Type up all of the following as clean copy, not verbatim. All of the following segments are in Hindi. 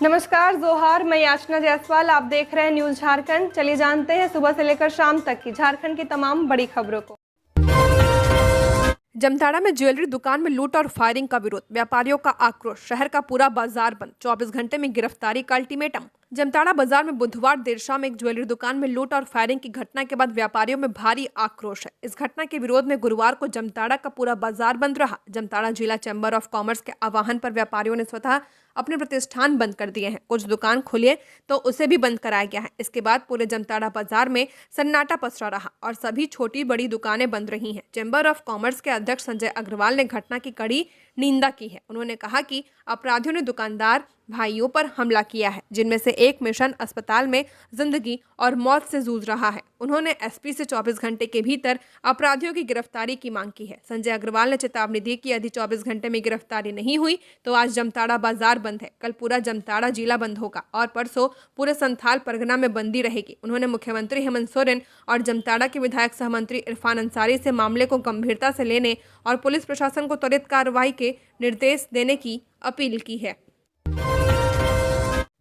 नमस्कार, जोहार। मैं याचना जायसवाल, आप देख रहे हैं न्यूज झारखंड। चलिए जानते हैं सुबह से लेकर शाम तक की झारखंड की तमाम बड़ी खबरों को। जामताड़ा में ज्वेलरी दुकान में लूट और फायरिंग का विरोध, व्यापारियों का आक्रोश, शहर का पूरा बाजार बंद, 24 घंटे में गिरफ्तारी का अल्टीमेटम। जामताड़ा बाजार में बुधवार देर शाम एक ज्वेलरी दुकान में लूट और फायरिंग की घटना के बाद व्यापारियों में भारी आक्रोश है। इस घटना के विरोध में गुरुवार को जामताड़ा का पूरा बाजार बंद रहा। जामताड़ा जिला चैम्बर ऑफ कॉमर्स के आह्वान पर व्यापारियों ने स्वतः अपने प्रतिष्ठान बंद कर दिए हैं। कुछ दुकान खुले तो उसे भी बंद कराया गया है। इसके बाद पूरे जामताड़ा बाजार में सन्नाटा पसरा रहा और सभी छोटी बड़ी दुकानें बंद रही हैं। चैम्बर ऑफ कॉमर्स के अध्यक्ष संजय अग्रवाल ने घटना की कड़ी निंदा की है। उन्होंने कहा कि अपराधियों ने दुकानदार भाइयों पर हमला किया है, जिनमें से एक मिशन अस्पताल में जिंदगी और मौत से जूझ रहा है। उन्होंने एसपी से 24 घंटे के भीतर अपराधियों की गिरफ्तारी की मांग की है। संजय अग्रवाल ने चेतावनी दी कि यदि 24 घंटे में गिरफ्तारी नहीं हुई तो आज जामताड़ा बाजार बंद है, कल पूरा जामताड़ा जिला बंद होगा और परसों पूरे संथाल परगना में बंदी रहेगी। उन्होंने मुख्यमंत्री हेमंत सोरेन और जामताड़ा के विधायक सहमंत्री इरफान अंसारी से मामले को गंभीरता से लेने और पुलिस प्रशासन को त्वरित कार्रवाई के निर्देश देने की अपील की है।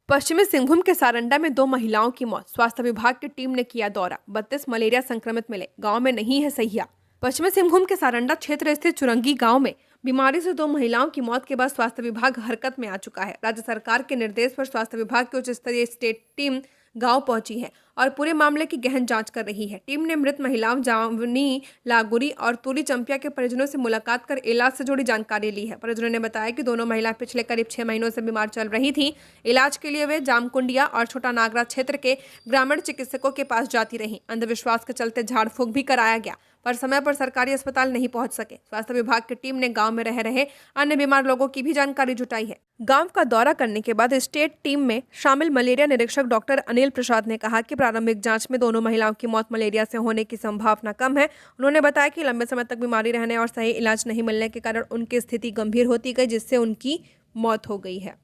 पश्चिमी सिंहभूम के सारंडा में 2 महिलाओं की मौत, स्वास्थ्य विभाग की टीम ने किया दौरा, 32 मलेरिया संक्रमित मिले, गांव में नहीं है सहिया। पश्चिमी सिंहभूम के सारंडा क्षेत्र स्थित चुरंगी गांव में बीमारी से 2 महिलाओं की मौत के बाद स्वास्थ्य विभाग हरकत में आ चुका है। राज्य सरकार के निर्देश पर स्वास्थ्य विभाग की उच्च स्तरीय स्टेट टीम गांव पहुंची है और पूरे मामले की गहन जांच कर रही है। टीम ने मृत महिलाओं जावनी लागुरी और तुली चंपिया के परिजनों से मुलाकात कर इलाज से जुड़ी जानकारी ली है। परिजनों ने बताया कि दोनों महिला पिछले करीब 6 महीनों से बीमार चल रही थी। इलाज के लिए वे जामकुंडिया और छोटा नागरा क्षेत्र के ग्रामीण चिकित्सकों के पास जाती रही। अंधविश्वास के चलते झाड़ फूंक भी कराया गया, पर समय पर सरकारी अस्पताल नहीं पहुंच सके। स्वास्थ्य विभाग की टीम ने गांव में रह रहे अन्य बीमार लोगों की भी जानकारी जुटाई है। गांव का दौरा करने के बाद स्टेट टीम में शामिल मलेरिया निरीक्षक डॉक्टर अनिल प्रसाद ने कहा कि प्रारंभिक जांच में दोनों महिलाओं की मौत मलेरिया से होने की संभावना कम है। उन्होंने बताया कि लंबे समय तक बीमारी रहने और सही इलाज नहीं मिलने के कारण उनकी स्थिति गंभीर होती गई, जिससे उनकी मौत हो गई है।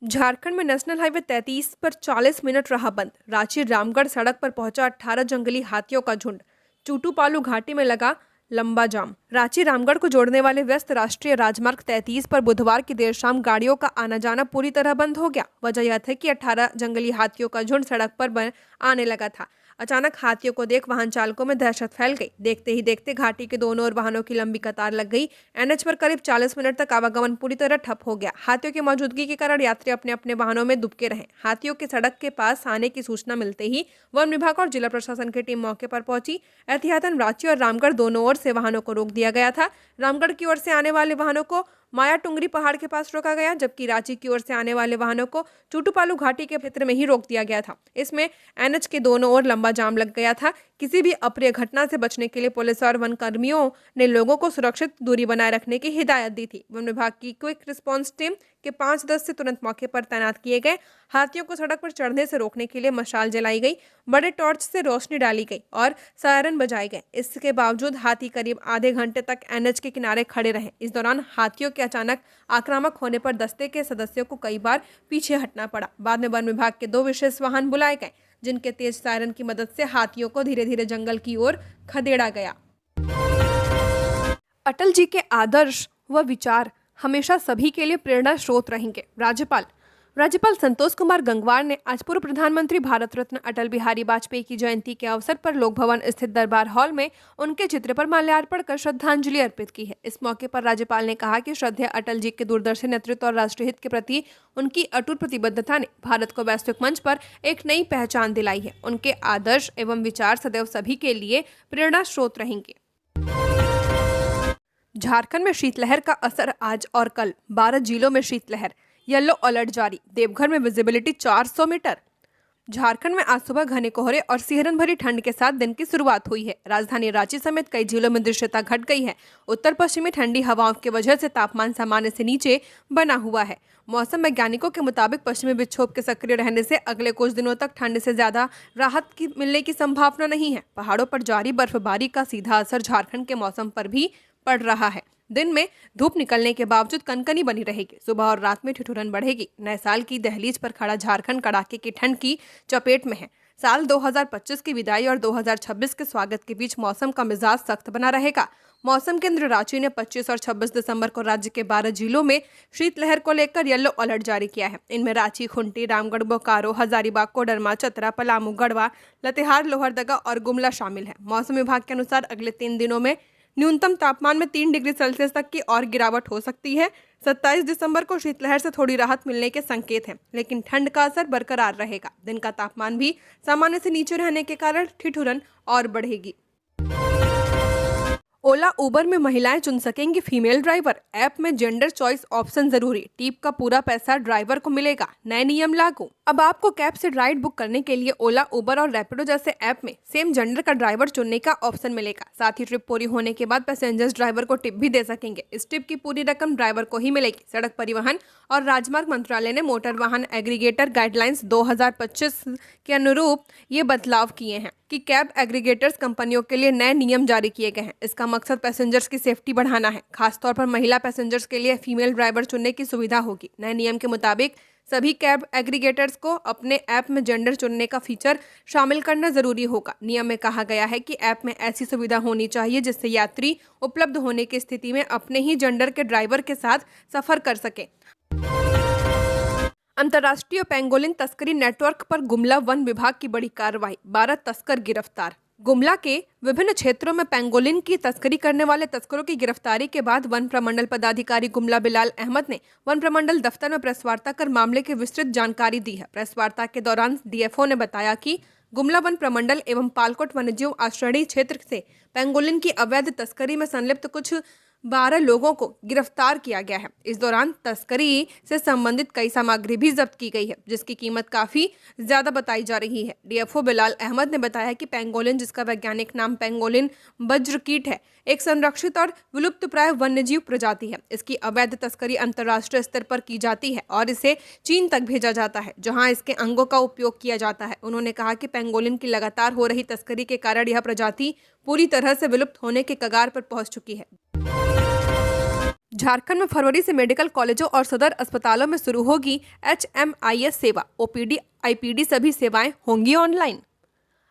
झारखंड में नेशनल हाईवे 33 पर 40 मिनट रहा बंद। रांची रामगढ़ सड़क पर पहुंचा 18 जंगली हाथियों का झुंड। चूटूपालू घाटी में लगा लंबा जाम। रांची रामगढ़ को जोड़ने वाले व्यस्त राष्ट्रीय राजमार्ग 33 पर बुधवार की देर शाम गाड़ियों का आना जाना पूरी तरह बंद हो गया। वजह यह थी कि 18 जंगली हाथियों का झुंड सड़क पर आने लगा था। अचानक हाथियों को देख वाहन चालकों में दहशत फैल गई। देखते ही देखते घाटी के दोनों ओर वाहनों की लंबी कतार लग गई। एनएच पर करीब 40 मिनट तक आवागमन पूरी तरह ठप हो गया। हाथियों की मौजूदगी के कारण यात्री अपने अपने वाहनों में दुबके रहे। हाथियों के सड़क के पास आने की सूचना मिलते ही वन विभाग और जिला प्रशासन की टीम मौके पर पहुंची। एहतियातन रांची और रामगढ़ दोनों ओर से वाहनों को रोक दिया गया था। रामगढ़ की ओर से आने वाले वाहनों को माया टुंगरी पहाड़ के पास रोका गया, जबकि रांची की ओर से आने वाले वाहनों को चूटूपालू घाटी के क्षेत्र में ही रोक दिया गया था। इसमें एनएच के दोनों ओर लंबा जाम लग गया था। किसी भी अप्रिय घटना से बचने के लिए पुलिस और वन कर्मियों ने लोगों को सुरक्षित दूरी बनाए रखने की हिदायत दी थी। वन विभाग की क्विक रिस्पांस टीम के 5-10 से तुरंत मौके पर तैनात किए गए। हाथियों को सड़क पर चढ़ने से रोकने के लिए मशाल जलाई गई, बड़े टॉर्च से रोशनी डाली गई और सायरन बजाए गए। इसके बावजूद हाथी करीब आधे घंटे तक एनएच के किनारे खड़े रहे। इस दौरान हाथियों के अचानक आक्रामक होने पर दस्ते के सदस्यों को कई बार पीछे हटना पड़ा। बाद में वन विभाग के 2 विशेष वाहन बुलाए गए, जिनके तेज सायरन की मदद से हाथियों को धीरे धीरे जंगल की ओर खदेड़ा गया। अटल जी के आदर्श व विचार हमेशा सभी के लिए प्रेरणा स्रोत रहेंगे। राज्यपाल संतोष कुमार गंगवार ने आज पूर्व प्रधानमंत्री भारत रत्न अटल बिहारी वाजपेयी की जयंती के अवसर पर लोक भवन स्थित दरबार हॉल में उनके चित्र पर माल्यार्पण कर श्रद्धांजलि अर्पित की है। इस मौके पर राज्यपाल ने कहा कि श्रद्धेय अटल जी के दूरदर्शी नेतृत्व और राष्ट्रहित के प्रति उनकी अटूट प्रतिबद्धता ने भारत को वैश्विक मंच पर एक नई पहचान दिलाई है। उनके आदर्श एवं विचार सदैव सभी के लिए प्रेरणा स्रोत रहेंगे। झारखंड में शीतलहर का असर आज और कल, 12 जिलों में शीतलहर, येलो अलर्ट जारी। देवघर में विजिबिलिटी 400 मीटर। झारखंड में आज सुबह घने कोहरे और सिहरन भरी ठंड के साथ दिन की शुरुआत हुई है। राजधानी रांची समेत कई जिलों में दृश्यता घट गई है। उत्तर पश्चिमी ठंडी हवाओं की वजह से तापमान सामान्य से नीचे बना हुआ है। मौसम वैज्ञानिकों के मुताबिक पश्चिमी विक्षोभ के सक्रिय रहने से अगले कुछ दिनों तक ठंड से ज्यादा राहत मिलने की संभावना नहीं है। पहाड़ों पर जारी बर्फबारी का सीधा असर झारखंड के मौसम पर भी पड़ रहा है। दिन में धूप निकलने के बावजूद कनकनी बनी रहेगी। सुबह और रात में ठिठुरन बढ़ेगी। नए साल की दहलीज पर खड़ा झारखंड कड़ाके की ठंड की चपेट में है। साल 2025 की विदाई और 2026 के स्वागत के बीच मौसम का मिजाज सख्त बना रहेगा। मौसम केंद्र रांची ने 25 और 26 दिसंबर को राज्य के 12 जिलों में शीतलहर को लेकर येलो अलर्ट जारी किया है। इनमें रांची, खूंटी, रामगढ़, बोकारो, हजारीबाग, कोडरमा, चतरा, पलामू, गढ़वा, लातेहार, लोहरदगा और गुमला शामिल है। मौसम विभाग के अनुसार अगले 3 दिनों में न्यूनतम तापमान में 3 डिग्री सेल्सियस तक की और गिरावट हो सकती है। 27 दिसंबर को शीतलहर से थोड़ी राहत मिलने के संकेत हैं, लेकिन ठंड का असर बरकरार रहेगा। दिन का तापमान भी सामान्य से नीचे रहने के कारण ठिठुरन और बढ़ेगी। ओला उबर में महिलाएं चुन सकेंगी फीमेल ड्राइवर। ऐप में जेंडर चॉइस ऑप्शन जरूरी। टिप का पूरा पैसा ड्राइवर को मिलेगा। नए नियम लागू। अब आपको कैब से राइड बुक करने के लिए ओला, उबर और रैपिडो जैसे ऐप में सेम जेंडर का ड्राइवर चुनने का ऑप्शन मिलेगा। साथ ही ट्रिप पूरी होने के बाद पैसेंजर्स ड्राइवर को टिप भी दे सकेंगे। इस टिप की पूरी रकम ड्राइवर को ही मिलेगी। सड़क परिवहन और राजमार्ग मंत्रालय ने मोटर वाहन एग्रीगेटर गाइडलाइंस 2025 के अनुरूप ये बदलाव किए हैं कि कैब एग्रीगेटर्स कंपनियों के लिए नए नियम जारी किए गए हैं। इसका मकसद पैसेंजर्स की सेफ्टी बढ़ाना है। खासतौर पर महिला पैसेंजर्स के लिए फीमेल ड्राइवर चुनने की सुविधा होगी। नए नियम के मुताबिक सभी कैब एग्रीगेटर्स को अपने ऐप में जेंडर चुनने का फीचर शामिल करना जरूरी होगा। नियम में कहा गया है कि ऐप में ऐसी सुविधा होनी चाहिए जिससे यात्री उपलब्ध होने की स्थिति में अपने ही जेंडर के ड्राइवर के साथ सफर कर सके। अंतर्राष्ट्रीय पेंगोलिन तस्करी नेटवर्क पर गुमला वन विभाग की बड़ी कार्रवाई। 12 तस्कर गिरफ्तार। गुमला के विभिन्न क्षेत्रों में पेंगोलिन की तस्करी करने वाले तस्करों की गिरफ्तारी के बाद वन प्रमंडल पदाधिकारी गुमला बिलाल अहमद ने वन प्रमंडल दफ्तर में प्रेस वार्ता कर मामले की विस्तृत जानकारी दी है। प्रेस वार्ता के दौरान डीएफओ ने बताया कि गुमला वन प्रमंडल एवं पालकोट वन्यजीव आश्रयणी क्षेत्र से पेंगोलिन की अवैध तस्करी में संलिप्त कुछ 12 लोगों को गिरफ्तार किया गया है। इस दौरान तस्करी से संबंधित कई सामग्री भी जब्त की गई है, जिसकी कीमत काफी ज्यादा बताई जा रही है। डीएफओ बिलाल अहमद ने बताया कि पेंगोलिन, जिसका वैज्ञानिक नाम पेंगोलिन वज्रकीट है, एक संरक्षित और विलुप्तप्राय वन्यजीव प्रजाति है। इसकी अवैध तस्करी अंतर्राष्ट्रीय स्तर पर की जाती है और इसे चीन तक भेजा जाता है, जहां इसके अंगों का उपयोग किया जाता है। उन्होंने कहा कि पेंगोलिन की लगातार हो रही तस्करी के कारण यह प्रजाति पूरी तरह से विलुप्त होने के कगार पर पहुंच चुकी है। झारखंड में फरवरी से मेडिकल कॉलेजों और सदर अस्पतालों में शुरू होगी HMIS सेवा। OPD, IPD सभी सेवाएं होंगी ऑनलाइन।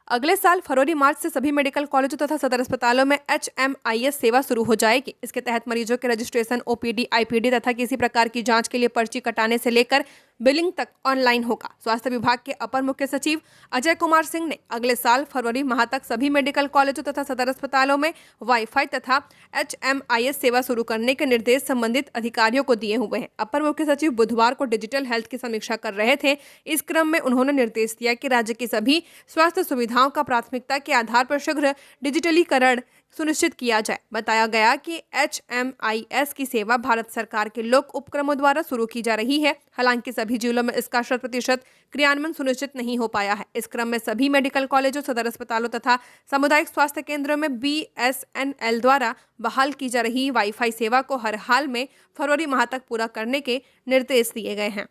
अगले साल फरवरी मार्च से सभी मेडिकल कॉलेजों तथा सदर अस्पतालों में HMIS सेवा शुरू हो जाएगी। इसके तहत मरीजों के रजिस्ट्रेशन, OPD, IPD तथा किसी प्रकार की जांच के लिए पर्ची कटाने से लेकर बिलिंग तक ऑनलाइन होगा। स्वास्थ्य विभाग के अपर मुख्य सचिव अजय कुमार सिंह ने अगले साल फरवरी माह तक सभी मेडिकल कॉलेजों तथा सदर अस्पतालों में वाईफाई तथा HMIS सेवा शुरू करने के निर्देश संबंधित अधिकारियों को दिए हुए हैं। अपर मुख्य सचिव बुधवार को डिजिटल हेल्थ की समीक्षा कर रहे थे। इस क्रम में उन्होंने निर्देश दिया कि राज्य की सभी स्वास्थ्य सुविधाओं का प्राथमिकता के आधार पर शीघ्र डिजिटलीकरण सुनिश्चित किया जाए। बताया गया कि HMIS की सेवा भारत सरकार के लोक उपक्रमों द्वारा शुरू की जा रही है। हालांकि सभी जिलों में इसका 100% क्रियान्वयन सुनिश्चित नहीं हो पाया है। इस क्रम में सभी मेडिकल कॉलेजों, सदर अस्पतालों तथा सामुदायिक स्वास्थ्य केंद्रों में BSNL द्वारा बहाल की जा रही वाईफाई सेवा को हर हाल में फरवरी माह तक पूरा करने के निर्देश दिए गए हैं।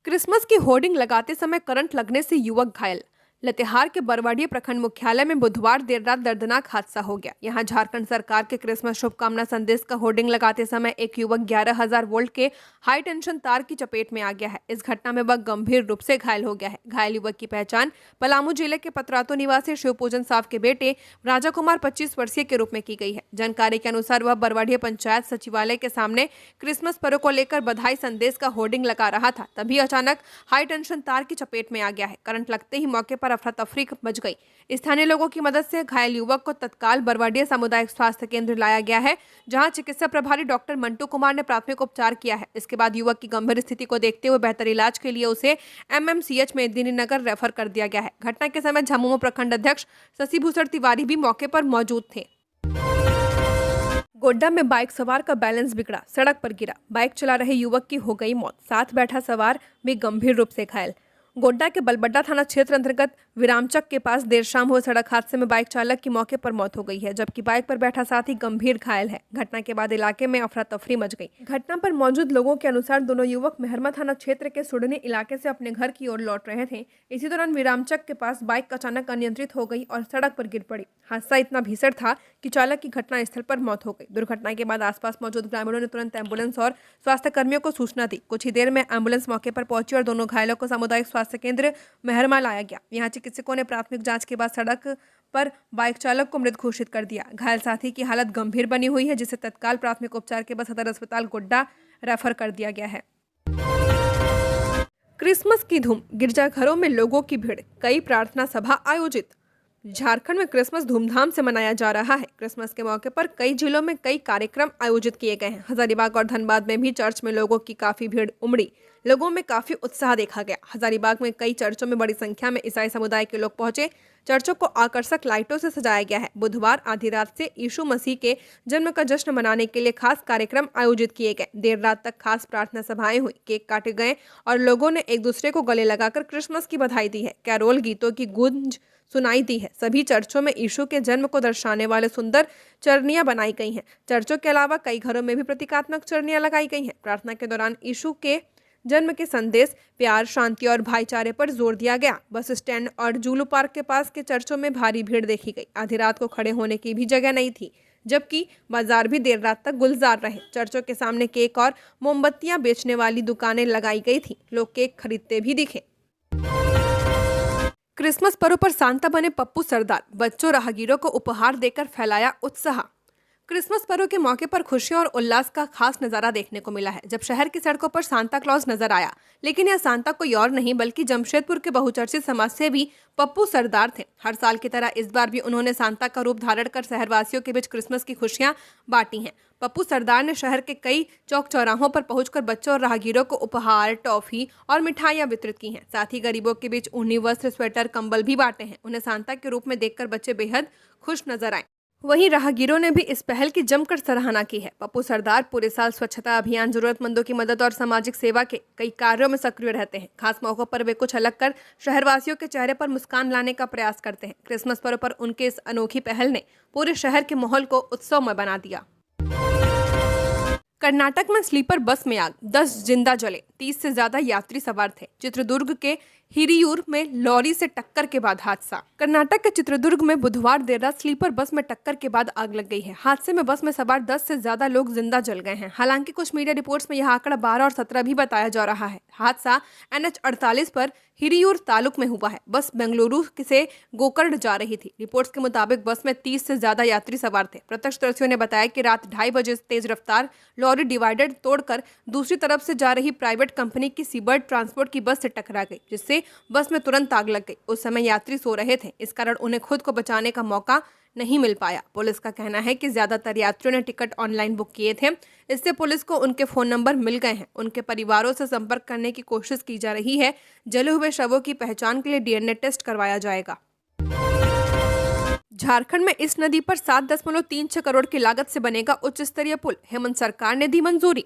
क्रिसमस की होर्डिंग लगाते समय करंट लगने से युवक घायल। लातेहार के बरवाडीह प्रखंड मुख्यालय में बुधवार देर रात दर्दनाक हादसा हो गया। यहां झारखंड सरकार के क्रिसमस शुभकामना संदेश का होर्डिंग लगाते समय एक युवक 11,000 वोल्ट के हाई टेंशन तार की चपेट में आ गया है। इस घटना में वह गंभीर रूप से घायल हो गया है। घायल युवक की पहचान पलामू जिले के पतरातू निवासी शिवपूजन साव के बेटे राजा कुमार 25 वर्षीय के रूप में की गई है। जानकारी के अनुसार वह बरवाडीह पंचायत सचिवालय के सामने क्रिसमस पर्व को लेकर बधाई संदेश का होर्डिंग लगा रहा था। तभी अचानक हाई टेंशन तार की चपेट में आ गया है। करंट लगते ही मौके पर अफरा तफरी मच गई। स्थानीय लोगों की मदद से घायल युवक को तत्काल बरवाडीह सामुदायिक स्वास्थ्य केंद्र लाया गया है, जहां चिकित्सा प्रभारी डॉक्टर मंटू कुमार ने प्राथमिक उपचार किया है। इसके बाद युवक की गंभीर स्थिति को देखते हुए बेहतर इलाज के लिए उसे MMCH में दीनीनगर रेफर कर दिया गया है। घटना के समय झामुमो प्रखंड अध्यक्ष शशि भूषण तिवारी भी मौके पर मौजूद थे। गोड्डा में बाइक सवार का बैलेंस बिगड़ा, सड़क पर गिरा। बाइक चला रहे युवक की हो गई मौत, साथ बैठा सवार भी गंभीर रूप से घायल। गोड्डा के बलबड्डा थाना क्षेत्र अंतर्गत विरामचक के पास देर शाम हुए सड़क हादसे में बाइक चालक की मौके पर मौत हो गई है, जबकि बाइक पर बैठा साथी गंभीर घायल है। घटना के बाद इलाके में अफरा तफरी मच गई। घटना पर मौजूद लोगों के अनुसार दोनों युवक मेहरमा थाना क्षेत्र के सुडनी इलाके से अपने घर की ओर लौट रहे थे। इसी दौरान विरामचक के पास बाइक अचानक अनियंत्रित हो गई और सड़क पर गिर पड़ी। हादसा इतना भीषण था कि चालक की घटनास्थल पर मौत हो गई। दुर्घटना के बाद आसपास मौजूद ग्रामीणों ने तुरंत एम्बुलेंस और स्वास्थ्य कर्मियों को सूचना दी। कुछ ही देर में एम्बुलेंस मौके पर पहुंची और दोनों घायलों को सामुदायिक स्वास्थ्य केंद्र मेहरमा लाया गया। यहाँ चिकित्सकों ने प्राथमिक जांच के बाद सड़क पर बाइक चालक को मृत घोषित कर दिया। घायल साथी की हालत गंभीर बनी हुई है, जिसे तत्काल प्राथमिक उपचार के बाद सदर अस्पताल गोड्डा रेफर कर दिया गया है। क्रिसमस की धूम, गिरजाघरों में लोगों की भीड़, कई प्रार्थना सभा आयोजित। झारखंड में क्रिसमस धूमधाम से मनाया जा रहा है। क्रिसमस के मौके पर कई जिलों में कई कार्यक्रम आयोजित किए गए हैं। हजारीबाग और धनबाद में भी चर्च में लोगों की काफी भीड़ उमड़ी। लोगों में काफी उत्साह देखा गया। हजारीबाग में कई चर्चों में बड़ी संख्या में ईसाई समुदाय के लोग पहुंचे। चर्चों को आकर्षक लाइटों से सजाया गया है। बुधवार आधी रात से यीशु मसीह के जन्म का जश्न मनाने के लिए खास कार्यक्रम आयोजित किए गए। देर रात तक खास प्रार्थना सभाएं हुई, केक काटे गए और लोगों ने एक दूसरे को गले लगाकर क्रिसमस की बधाई दी है। कैरोल गीतों की गूंज सुनाई दी है। सभी चर्चों में यीशु के जन्म को दर्शाने वाले सुंदर चरनियां बनाई गई हैं। चर्चों के अलावा कई घरों में भी प्रतीकात्मक चरनियां लगाई गई हैं। प्रार्थना के दौरान यीशु के जन्म के संदेश, प्यार, शांति और भाईचारे पर जोर दिया गया। बस स्टैंड और जूलू पार्क के पास के चर्चों में भारी भीड़ देखी गई। आधी रात को खड़े होने की भी जगह नहीं थी, जबकि बाजार भी देर रात तक गुलजार रहे। चर्चों के सामने केक और मोमबत्तियां बेचने वाली दुकानें लगाई गई थी। लोग केक खरीदते भी दिखे। क्रिसमस पर्व पर सांता बने पप्पू सरदार, बच्चों राहगीरों को उपहार देकर फैलाया उत्साह। क्रिसमस पर्व के मौके पर खुशियों और उल्लास का खास नजारा देखने को मिला है, जब शहर की सड़कों पर सांता क्लॉज नजर आया। लेकिन यह सांता कोई और नहीं बल्कि जमशेदपुर के बहुचर्चित समाजसेवी पप्पू सरदार थे। हर साल की तरह इस बार भी उन्होंने सांता का रूप धारण कर शहरवासियों के बीच क्रिसमस की खुशियां बांटी हैं। पप्पू सरदार ने शहर के कई चौक चौराहों पर पहुंचकर बच्चों और राहगीरों को उपहार, टॉफी और मिठाइयां वितरित की हैं। साथ ही गरीबों के बीच ऊनी वस्त्र, स्वेटर, कंबल भी बांटे हैं। उन्हें सांता के रूप में देखकर बच्चे बेहद खुश नजर आए। वहीं राहगीरों ने भी इस पहल की जमकर सराहना की है। पप्पू सरदार पूरे साल स्वच्छता अभियान, जरूरतमंदों की मदद और सामाजिक सेवा के कई कार्यों में सक्रिय रहते हैं। खास मौकों पर वे कुछ अलग कर शहरवासियों के चेहरे पर मुस्कान लाने का प्रयास करते हैं। क्रिसमस पर्व पर उनके इस अनोखी पहल ने पूरे शहर के माहौल को उत्सवमय बना दिया। कर्नाटक में स्लीपर बस में आग, 10 जिंदा जले, 30 से ज्यादा यात्री सवार थे। चित्रदुर्ग के हिरियूर में लॉरी से टक्कर के बाद हादसा। कर्नाटक के चित्रदुर्ग में बुधवार देर रात स्लीपर बस में टक्कर के बाद आग लग गई है। हादसे में बस में सवार 10 से ज्यादा लोग जिंदा जल गए हैं। हालांकि कुछ मीडिया रिपोर्ट्स में यह आंकड़ा 12 और 17 भी बताया जा रहा है। हादसा NH 48 पर हिरियूर तालुक में हुआ है। बस बेंगलुरु से गोकर्ण जा रही थी। रिपोर्ट्स के मुताबिक बस में 30 से ज्यादा यात्री सवार थे। प्रत्यक्षदर्शियों ने बताया कि रात 2:30 बजे तेज रफ्तार लॉरी डिवाइडर तोड़कर दूसरी तरफ से जा रही प्राइवेट कंपनी की सीबर्ड ट्रांसपोर्ट की बस से टकरा गई, जिससे बस में तुरंत आग लग गई। उस समय यात्री सो रहे थे, इस कारण उन्हें खुद को बचाने का मौका नहीं मिल पाया। पुलिस का कहना है कि ज्यादातर यात्रियों ने टिकट ऑनलाइन बुक किए थे। इससे पुलिस को उनके फोन नंबर मिल गए हैं। उनके परिवारों से संपर्क करने की कोशिश की जा रही है। जले हुए शवों की पहचान के लिए DNA टेस्ट करवाया जाएगा। झारखंड में इस नदी पर 7.36 करोड़ की लागत से बनेगा उच्च स्तरीय पुल, हेमंत सरकार ने दी मंजूरी।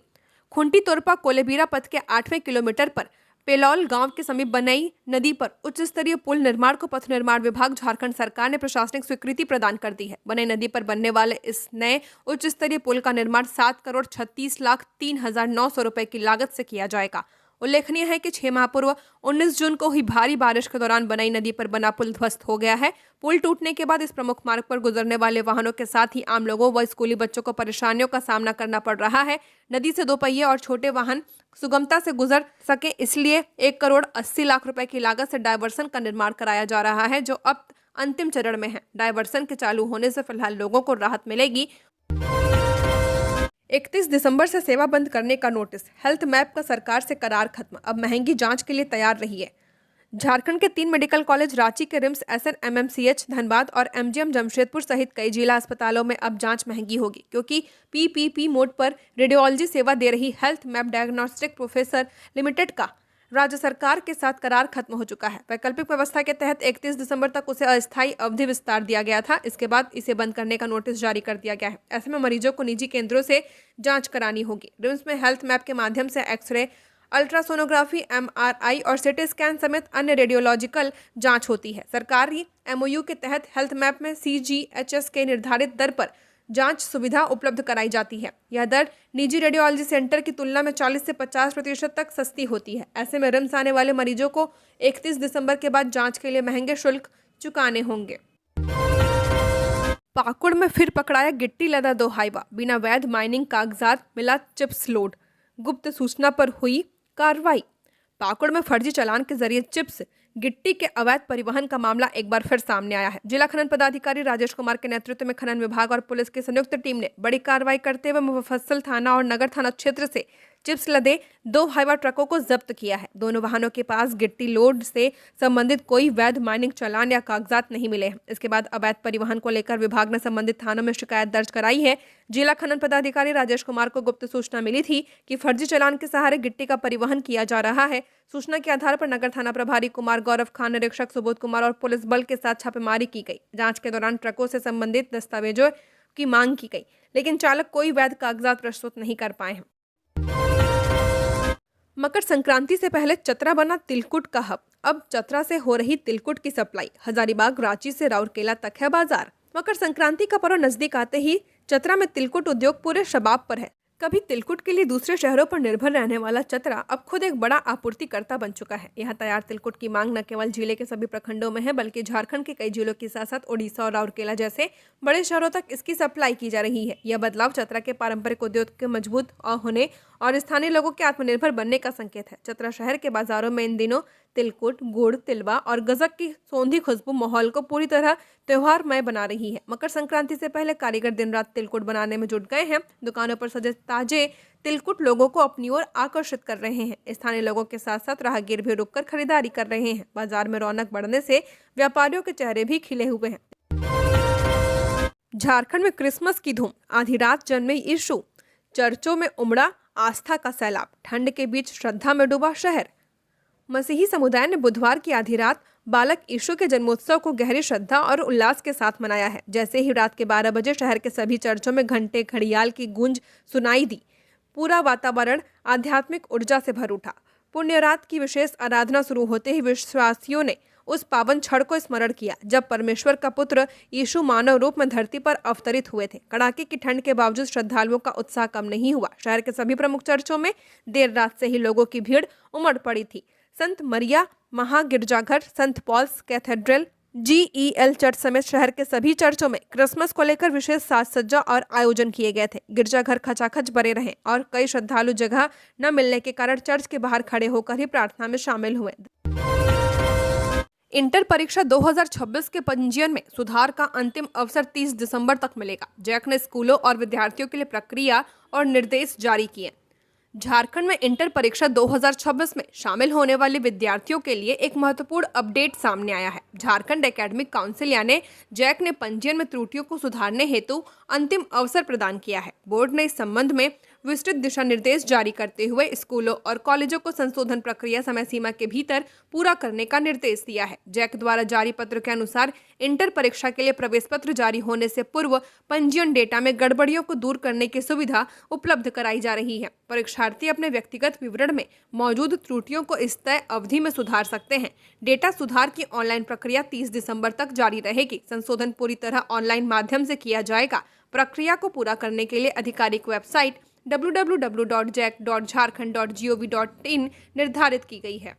खुंटी तोरपा कोलेबीरा पथ के 8वें किलोमीटर पर पेलौल गांव के समीप बनई नदी पर उच्च स्तरीय पुल निर्माण को पथ निर्माण विभाग झारखंड सरकार ने प्रशासनिक स्वीकृति प्रदान कर दी है। बनई नदी पर बनने वाले इस नए उच्च स्तरीय पुल का निर्माण 7,36,03,900 रुपए की लागत से किया जाएगा। उल्लेखनीय है कि 6 माह पूर्व 19 जून को हुई भारी बारिश के दौरान बनई नदी पर बना पुल ध्वस्त हो गया है। पुल टूटने के बाद इस प्रमुख मार्ग पर गुजरने वाले वाहनों के साथ ही आम लोगों व स्कूली बच्चों को परेशानियों का सामना करना पड़ रहा है। नदी से 2 पहिए और छोटे वाहन सुगमता से गुजर सके, इसलिए 1,80,00,000 रुपए की लागत से डायवर्सन का निर्माण कराया जा रहा है, जो अब अंतिम चरण में है। डायवर्सन के चालू होने से फिलहाल लोगों को राहत मिलेगी। 31 दिसंबर से सेवा बंद करने का नोटिस, हेल्थ मैप का सरकार से करार खत्म, अब महंगी जांच के लिए तैयार रहिए। झारखंड के 3 मेडिकल कॉलेज रांची के रिम्स, SNMMCH धनबाद और MGM जमशेदपुर सहित कई जिला अस्पतालों में अब जांच महंगी होगी, क्योंकि PPP मोड पर रेडियोलॉजी सेवा दे रही health map diagnostic professor limited का राज्य सरकार के साथ करार खत्म हो चुका है। वैकल्पिक व्यवस्था के तहत 31 दिसंबर तक उसे अस्थायी अवधि विस्तार दिया गया था। इसके बाद इसे बंद करने का नोटिस जारी कर दिया गया है। ऐसे में मरीजों को निजी केंद्रों से जांच करानी होगी। रिम्स में हेल्थ मैप के माध्यम से एक्सरे, अल्ट्रासोनोग्राफी, MRI और CT स्कैन समेत अन्य रेडियोलॉजिकल जांच होती है। सरकारी MOU के तहत हेल्थ मैप में CGHS के निर्धारित दर पर जांच सुविधा उपलब्ध कराई जाती है। यह दर निजी रेडियोलॉजी सेंटर की तुलना में 40 से 50% तक सस्ती होती है। ऐसे में रिम्स आने वाले मरीजों को 31 दिसंबर के बाद जांच के लिए महंगे शुल्क चुकाने होंगे। पाकुड़ में फिर पकड़ाया गिट्टी लदा 2 हाईवा, बिना वैध माइनिंग कागजात, मिला चिप्स लोड, गुप्त सूचना पर हुई कार्रवाई। पाकुड़ में फर्जी चालान के जरिए चिप्स गिट्टी के अवैध परिवहन का मामला एक बार फिर सामने आया है। जिला खनन पदाधिकारी राजेश कुमार के नेतृत्व में खनन विभाग और पुलिस की संयुक्त टीम ने बड़ी कार्रवाई करते हुए मुफस्सिल थाना और नगर थाना क्षेत्र से चिप्स लदे 2 हाइवा ट्रकों को जब्त किया है। दोनों वाहनों के पास गिट्टी लोड से संबंधित कोई वैध माइनिंग चालान या कागजात नहीं मिले हैं। इसके बाद अवैध परिवहन को लेकर विभाग ने संबंधित थानों में शिकायत दर्ज कराई है। जिला खनन पदाधिकारी राजेश कुमार को गुप्त सूचना मिली थी कि फर्जी चालान के सहारे गिट्टी का परिवहन किया जा रहा है। सूचना के आधार पर नगर थाना प्रभारी कुमार गौरव खान, निरीक्षक सुबोध कुमार और पुलिस बल के साथ छापेमारी की गई। जांच के दौरान ट्रकों से संबंधित दस्तावेजों की मांग की गई, लेकिन चालक कोई वैध कागजात प्रस्तुत नहीं कर पाए हैं। मकर संक्रांति से पहले चतरा बना तिलकुट का हब। अब चतरा से हो रही तिलकुट की सप्लाई हजारीबाग, रांची से राउरकेला तक है बाजार। मकर संक्रांति का पर्व नजदीक आते ही चतरा में तिलकुट उद्योग पूरे शबाब पर है। कभी तिलकुट के लिए दूसरे शहरों पर निर्भर रहने वाला चतरा अब खुद एक बड़ा आपूर्तिकर्ता बन चुका है। यहाँ तैयार तिलकुट की मांग न केवल जिले के सभी प्रखंडों में है, बल्कि झारखंड के कई जिलों के साथ साथ ओडिशा और राउरकेला जैसे बड़े शहरों तक इसकी सप्लाई की जा रही है। यह बदलाव चतरा के पारंपरिक उद्योग के मजबूत होने और स्थानीय लोगों के आत्मनिर्भर बनने का संकेत है। चतरा शहर के बाजारों में इन दिनों तिलकुट, गुड़, तिलवा और गजक की सौंधी खुशबू माहौल को पूरी तरह त्योहारमय बना रही है। मकर संक्रांति से पहले कारीगर दिन रात तिलकुट बनाने में जुट गए हैं। दुकानों पर सजे ताजे तिलकुट लोगों को अपनी ओर आकर्षित कर रहे हैं। स्थानीय लोगों के साथ साथ राहगीर भी रुककर खरीदारी कर रहे हैं। बाजार में रौनक बढ़ने से व्यापारियों के चेहरे भी खिले हुए हैं। झारखंड में क्रिसमस की धूम, आधी रात जन्मे यीशु, चर्चों में उमड़ा आस्था का सैलाब, ठंड के बीच श्रद्धा में डूबा शहर। मसीही समुदाय ने बुधवार की आधी रात बालक यीशु के जन्मोत्सव को गहरी श्रद्धा और उल्लास के साथ मनाया है। जैसे ही रात के 12 बजे शहर के सभी चर्चों में घंटे घड़ियाल की गूंज सुनाई दी, पूरा वातावरण आध्यात्मिक ऊर्जा से भर उठा। पुण्य रात की विशेष आराधना शुरू होते ही विश्वासियों ने उस पावन क्षण को स्मरण किया जब परमेश्वर का पुत्र यीशु मानव रूप में धरती पर अवतरित हुए थे। कड़ाके की ठंड के बावजूद श्रद्धालुओं का उत्साह कम नहीं हुआ। शहर के सभी प्रमुख चर्चों में देर रात से ही लोगों की भीड़ उमड़ पड़ी थी। संत मरिया महागिरजाघर, संत पॉल्स कैथेड्रल, GEL चर्च समेत शहर के सभी चर्चों में क्रिसमस को लेकर विशेष साज सज्जा और आयोजन किए गए थे। गिरजाघर खचाखच भरे रहे और कई श्रद्धालु जगह न मिलने के कारण चर्च के बाहर खड़े होकर ही प्रार्थना में शामिल हुए। इंटर परीक्षा 2026 के पंजीयन में सुधार का अंतिम अवसर 30 दिसंबर तक मिलेगा। जैक ने स्कूलों और विद्यार्थियों के लिए प्रक्रिया और निर्देश जारी किए। झारखंड में इंटर परीक्षा 2026 में शामिल होने वाले विद्यार्थियों के लिए एक महत्वपूर्ण अपडेट सामने आया है। झारखंड एकेडमिक काउंसिल यानी जैक ने पंजीयन में त्रुटियों को सुधारने हेतु अंतिम अवसर प्रदान किया है। बोर्ड ने इस संबंध में विस्तृत दिशा निर्देश जारी करते हुए स्कूलों और कॉलेजों को संशोधन प्रक्रिया समय सीमा के भीतर पूरा करने का निर्देश दिया है। जैक द्वारा जारी पत्र के अनुसार इंटर परीक्षा के लिए प्रवेश पत्र जारी होने से पूर्व पंजीयन डेटा में गड़बड़ियों को दूर करने की सुविधा उपलब्ध कराई जा रही है। परीक्षार्थी अपने व्यक्तिगत विवरण में मौजूद त्रुटियों को इस तय अवधि में सुधार सकते हैं। डेटा सुधार की ऑनलाइन प्रक्रिया 30 दिसंबर तक जारी रहेगी। संशोधन पूरी तरह ऑनलाइन माध्यम से किया जाएगा। प्रक्रिया को पूरा करने के लिए आधिकारिक वेबसाइट www.jack.jharkhand.gov.in निर्धारित की गई है।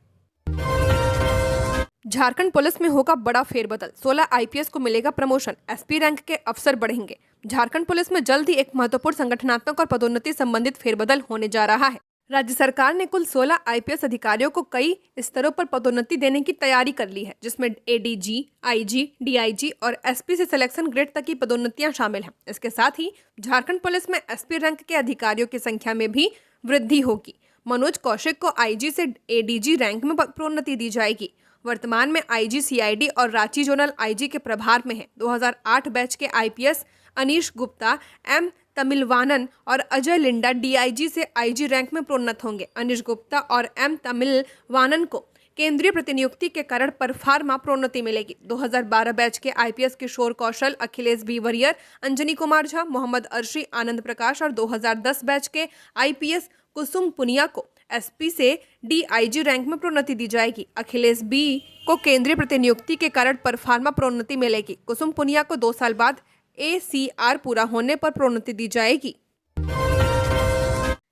झारखंड पुलिस में होगा बड़ा फेरबदल, 16 IPS को मिलेगा प्रमोशन, SP रैंक के अफसर बढ़ेंगे। झारखंड पुलिस में जल्द ही एक महत्वपूर्ण संगठनात्मक और पदोन्नति संबंधित फेरबदल होने जा रहा है। राज्य सरकार ने कुल 16 IPS अधिकारियों को कई स्तरों पर पदोन्नति देने की तैयारी कर ली है, जिसमें ADG, IG, DIG और SP से सिलेक्शन ग्रेड तक की पदोन्नतियां शामिल हैं। इसके साथ ही झारखंड पुलिस में SP रैंक के अधिकारियों की संख्या में भी वृद्धि होगी। मनोज कौशिक को IG से ADG रैंक में प्रोन्नति दी जाएगी। वर्तमान में IG CID और रांची जोनल IG के प्रभार में है। 2008 बैच के IPS अनीश गुप्ता, M तमिलवानन और अजय लिंडा DIG से IG रैंक में प्रोन्नत होंगे। अनीश गुप्ता और M तमिलवानन को केंद्रीय प्रतिनियुक्ति के कारण परफार्मा प्रोन्नति मिलेगी। 2012 बैच के IPS किशोर कौशल, अखिलेश B वरियर, अंजनी कुमार झा, मोहम्मद अर्शी, आनंद प्रकाश और 2010 बैच के IPS कुसुम पुनिया को SP से DIG रैंक में प्रोन्नति दी जाएगी। अखिलेश B को केंद्रीय प्रतिनियुक्ति के कारण परफार्मा प्रोन्नति मिलेगी। कुसुम पुनिया को 2 साल बाद ACR पूरा होने पर प्रोन्नति दी जाएगी।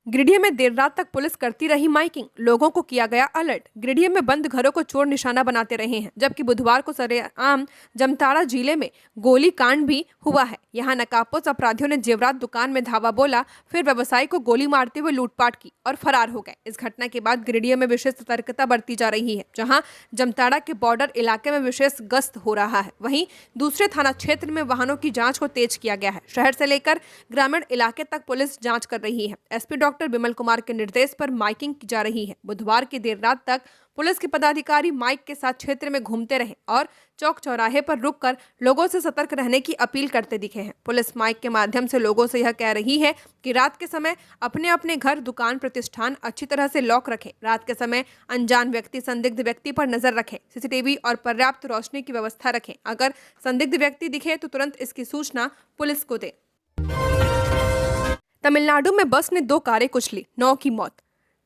गिरिडीह में देर रात तक पुलिस करती रही माइकिंग, लोगों को किया गया अलर्ट। गिरिडीह में बंद घरों को चोर निशाना बनाते रहे हैं, जबकि बुधवार को सरेआम जामताड़ा जिले में गोली कांड भी हुआ है। यहां नकाबपोश अपराधियों ने जेवरात दुकान में धावा बोला, फिर व्यवसायी को गोली मारते हुए लूटपाट की और फरार हो गए। इस घटना के बाद गिरिडीह में विशेष सतर्कता बरती जा रही है, जहाँ जामताड़ा के बॉर्डर इलाके में विशेष गश्त हो रहा है। वहीं दूसरे थाना क्षेत्र में वाहनों की जाँच को तेज किया गया है। शहर से लेकर ग्रामीण इलाके तक पुलिस जाँच कर रही है। एसपी डॉक्टर विमल कुमार के निर्देश पर माइकिंग की जा रही है। बुधवार की देर रात तक पुलिस के पदाधिकारी माइक के साथ क्षेत्र में घूमते रहे और चौक चौराहे पर रुककर लोगों से सतर्क रहने की अपील करते दिखे हैं। पुलिस माइक के माध्यम से लोगों से यह कह रही है कि रात के समय अपने अपने घर, दुकान, प्रतिष्ठान अच्छी तरह से लॉक रखें। रात के समय अनजान व्यक्ति, संदिग्ध व्यक्ति पर नजर रखें। सीसीटीवी और पर्याप्त रोशनी की व्यवस्था रखें। अगर संदिग्ध व्यक्ति दिखे तो तुरंत इसकी सूचना पुलिस को दें। तमिलनाडु में बस ने 2 कारें कुचली, 9 की मौत,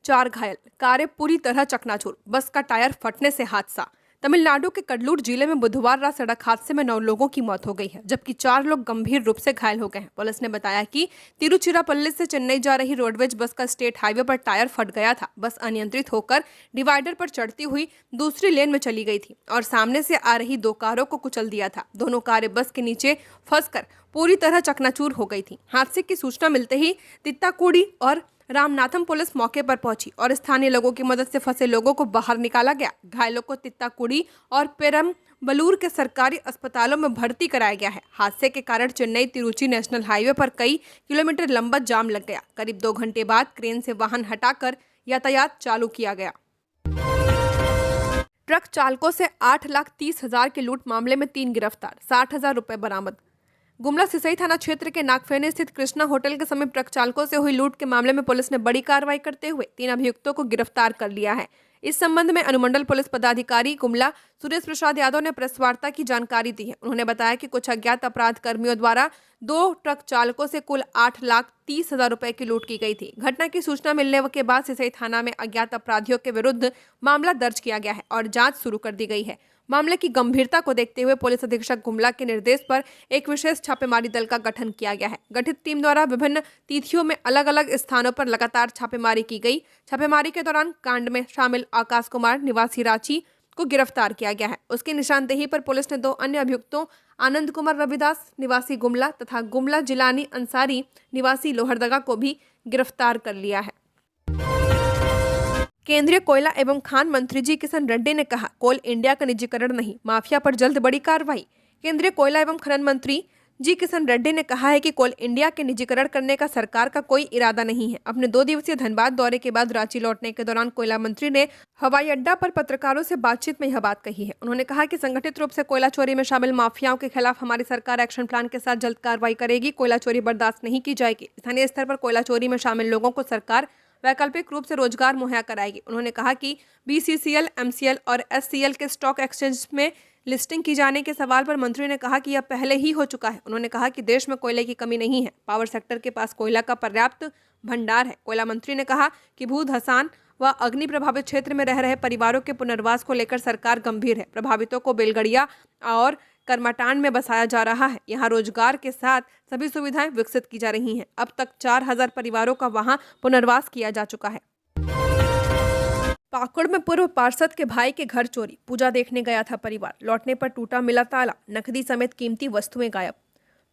4 घायल, कारें पूरी तरह चकनाचूर, बस का टायर फटने से हादसा। तमिलनाडु के कडलूर जिले में बुधवार रात सड़क हादसे में 9 लोगों की मौत हो गई है, जबकि 4 लोग गंभीर रूप से घायल हो गए हैं। पुलिस ने बताया कि तिरुचिरापल्ली से चेन्नई जा रही रोडवेज बस का स्टेट हाईवे पर टायर फट गया था। बस अनियंत्रित होकर डिवाइडर पर चढ़ती हुई दूसरी लेन में चली गई थी और सामने से आ रही 2 कारों को कुचल दिया था। दोनों कारें बस के नीचे फंसकर पूरी तरह चकनाचूर हो गई थी। हादसे की सूचना मिलते ही तित्ताकुडी और रामनाथम पुलिस मौके पर पहुंची और स्थानीय लोगों की मदद से फंसे लोगों को बाहर निकाला गया। घायलों को तित्ताकुडी और पेरम्बलूर के सरकारी अस्पतालों में भर्ती कराया गया है। हादसे के कारण चेन्नई तिरुचि नेशनल हाईवे पर कई किलोमीटर लंबा जाम लग गया। करीब 2 घंटे बाद क्रेन से वाहन हटाकर यातायात चालू किया गया। ट्रक चालकों से 8,30,000 की लूट मामले में 3 गिरफ्तार, 60,000 रुपए बरामद। गुमला सिसई थाना क्षेत्र के नागफेनी स्थित कृष्णा होटल के समीप ट्रक चालकों से हुई लूट के मामले में पुलिस ने बड़ी कार्रवाई करते हुए 3 अभियुक्तों को गिरफ्तार कर लिया है। इस संबंध में अनुमंडल पुलिस पदाधिकारी गुमला सुरेश प्रसाद यादव ने प्रेस वार्ता की जानकारी दी है। उन्होंने बताया कि कुछ अज्ञात अपराध कर्मियों द्वारा 2 ट्रक चालकों से कुल 8,30,000 रुपए की लूट की गई थी। घटना की सूचना मिलने के बाद सिसई थाना में अज्ञात अपराधियों के विरुद्ध मामला दर्ज किया गया है और जाँच शुरू कर दी गई है। मामले की गंभीरता को देखते हुए पुलिस अधीक्षक गुमला के निर्देश पर एक विशेष छापेमारी दल का गठन किया गया है। गठित टीम द्वारा विभिन्न तिथियों में अलग अलग स्थानों पर लगातार छापेमारी की गई। छापेमारी के दौरान कांड में शामिल आकाश कुमार निवासी रांची को गिरफ्तार किया गया है। उसकी निशानदेही पर पुलिस ने 2 अन्य अभियुक्तों आनंद कुमार रविदास निवासी गुमला तथा गुमला जिलानी अंसारी निवासी लोहरदगा को भी गिरफ्तार कर लिया है। केंद्रीय कोयला एवं खान मंत्री जी किशन रेड्डी ने कहा, कोल इंडिया का निजीकरण नहीं, माफिया पर जल्द बड़ी कार्रवाई। केंद्रीय कोयला एवं खनन मंत्री जी किशन रेड्डी ने कहा है कि कोल इंडिया के निजीकरण करने का सरकार का कोई इरादा नहीं है। अपने 2 दिवसीय धनबाद दौरे के बाद रांची लौटने के दौरान कोयला मंत्री ने हवाई अड्डा पर पत्रकारों से बातचीत में यह बात कही है। उन्होंने कहा कि संगठित रूप से कोयला चोरी में शामिल माफियाओं के खिलाफ हमारी सरकार एक्शन प्लान के साथ जल्द कार्रवाई करेगी। कोयला चोरी बर्दाश्त नहीं की जाएगी। स्थानीय स्तर पर कोयला चोरी में शामिल लोगों को सरकार वैकल्पिक रूप से रोजगार मुहैया कराएगी। उन्होंने कहा कि BCCL, MCL और SCL के स्टॉक एक्सचेंज में लिस्टिंग की जाने के सवाल पर मंत्री ने कहा कि यह पहले ही हो चुका है। उन्होंने कहा कि देश में कोयले की कमी नहीं है, पावर सेक्टर के पास कोयला का पर्याप्त भंडार है। कोयला मंत्री ने कहा कि भू धसान व अग्नि प्रभावित क्षेत्र में रह रहे परिवारों के पुनर्वास को लेकर सरकार गंभीर है। प्रभावितों को बेलगड़िया और करमाटांड में बसाया जा रहा है। यहाँ रोजगार के साथ सभी सुविधाएं विकसित की जा रही हैं। अब तक 4,000 परिवारों का वहां पुनर्वास किया जा चुका है। पाकुड़ में पूर्व पार्षद के भाई के घर चोरी, पूजा देखने गया था परिवार, लौटने पर टूटा मिला ताला, नकदी समेत कीमती वस्तुएं गायब।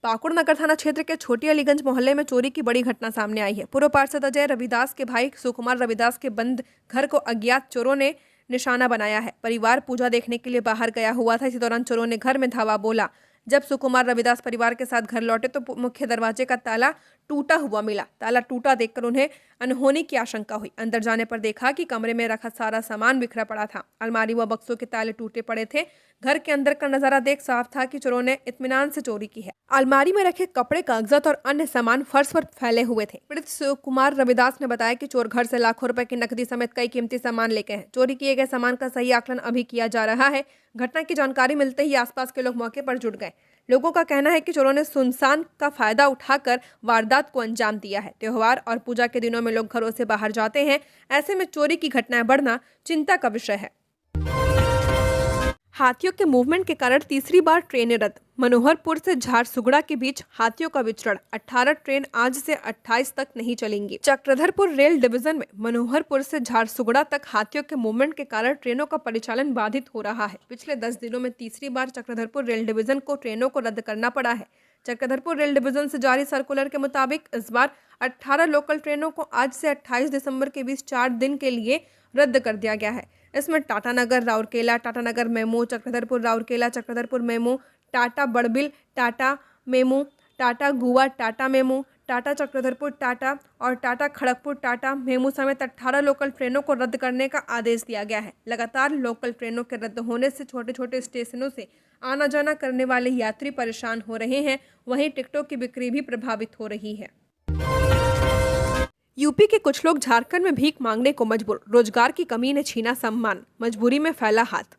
पाकुड़ नगर थाना क्षेत्र के छोटी अलीगंज मोहल्ले में चोरी की बड़ी घटना सामने आई है। पूर्व पार्षद अजय रविदास के भाई सुकुमार रविदास के बंद घर को अज्ञात चोरों ने निशाना बनाया है। परिवार पूजा देखने के लिए बाहर गया हुआ था। इसी दौरान चोरों ने घर में धावा बोला। जब सुकुमार रविदास परिवार के साथ घर लौटे तो मुख्य दरवाजे का ताला टूटा हुआ मिला। ताला टूटा देखकर उन्हें अनहोनी की आशंका हुई। अंदर जाने पर देखा कि कमरे में रखा सारा सामान बिखरा पड़ा था। अलमारी व बक्सों के ताले टूटे पड़े थे। घर के अंदर का नजारा देख साफ था कि चोरों ने इत्मीनान से चोरी की है। अलमारी में रखे कपड़े, कागजात और अन्य सामान फर्श पर फैले हुए थे। पीड़ित सुकुमार रविदास ने बताया कि चोर घर से लाखों रुपए की नकदी समेत कई कीमती सामान लेके हैं। चोरी किए गए सामान का सही आकलन अभी किया जा रहा है। घटना की जानकारी मिलते ही आसपास के लोग मौके पर जुट गए। लोगों का कहना है कि चोरों ने सुनसान का फायदा उठाकर वारदात को अंजाम दिया है। त्योहार और पूजा के दिनों में लोग घरों से बाहर जाते हैं। ऐसे में चोरी की घटनाएं बढ़ना चिंता का विषय है। हाथियों के मूवमेंट के कारण तीसरी बार ट्रेनें रद्द। मनोहरपुर से झारसुगड़ा के बीच हाथियों का विचरण। 18 ट्रेन आज से 28 तक नहीं चलेंगी। चक्रधरपुर रेल डिवीजन में मनोहरपुर से झारसुगड़ा तक हाथियों के मूवमेंट के कारण ट्रेनों का परिचालन बाधित हो रहा है। पिछले 10 दिनों में तीसरी बार चक्रधरपुर रेल डिवीजन को ट्रेनों को रद्द करना पड़ा है। चक्रधरपुर रेल डिवीजन से जारी सर्कुलर के मुताबिक इस बार 18 लोकल ट्रेनों को आज से 28 दिसंबर के बीच 4 दिन के लिए रद्द कर दिया गया है। इसमें Tatanagar Rourkela, Tatanagar MEMU, Chakradharpur Rourkela, Chakradharpur MEMU, Tata Barbil, Tata MEMU, Tata गुआ, टाटा मेमू, टाटा चक्रधरपुर टाटा और टाटा खड़गपुर टाटा मेमू समेत 18 लोकल ट्रेनों को रद्द करने का आदेश दिया गया है। लगातार लोकल ट्रेनों के रद्द होने से छोटे छोटे स्टेशनों से आना जाना करने वाले यात्री परेशान हो रहे हैं। वहीं टिकटों की बिक्री भी प्रभावित हो रही है। यूपी के कुछ लोग झारखंड में भीख मांगने को मजबूर। रोजगार की कमी ने छीना सम्मान, मजबूरी में फैला हाथ।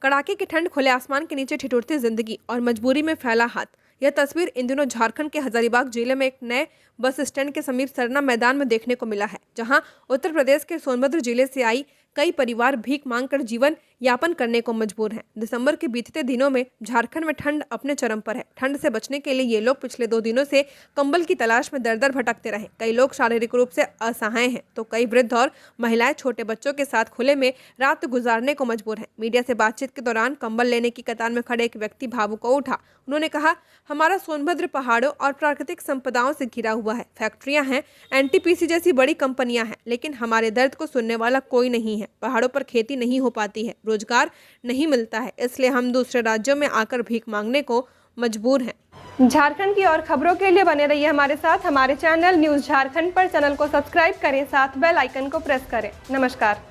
कड़ाके की ठंड, खुले आसमान के नीचे ठिठुरती जिंदगी और मजबूरी में फैला हाथ। यह तस्वीर इन दिनों झारखंड के हजारीबाग जिले में एक नए बस स्टैंड के समीप सरना मैदान में देखने को मिला है, जहां उत्तर प्रदेश के सोनभद्र जिले से आई कई परिवार भीख मांगकर जीवन यापन करने को मजबूर हैं। दिसंबर के बीतते दिनों में झारखंड में ठंड अपने चरम पर है। ठंड से बचने के लिए ये लोग पिछले 2 दिनों से कंबल की तलाश में दर दर भटकते रहे। कई लोग शारीरिक रूप से असहाय हैं, तो कई वृद्ध और महिलाएं छोटे बच्चों के साथ खुले में रात गुजारने को मजबूर हैं। मीडिया से बातचीत के दौरान कंबल लेने की कतार में खड़े एक व्यक्ति भावुक हो उठा। उन्होंने कहा, हमारा सोनभद्र पहाड़ों और प्राकृतिक संपदाओं से घिरा हुआ है। फैक्ट्रियां हैं, एनटीपीसी जैसी बड़ी कंपनियां हैं, लेकिन हमारे दर्द को सुनने वाला कोई नहीं है। पहाड़ों पर खेती नहीं हो पाती है, रोजगार नहीं मिलता है, इसलिए हम दूसरे राज्यों में आकर भीख मांगने को मजबूर हैं। झारखंड की और खबरों के लिए बने रहिए हमारे साथ। हमारे चैनल न्यूज़ झारखंड पर चैनल को सब्सक्राइब करें, साथ बेल आइकन को प्रेस करें। नमस्कार।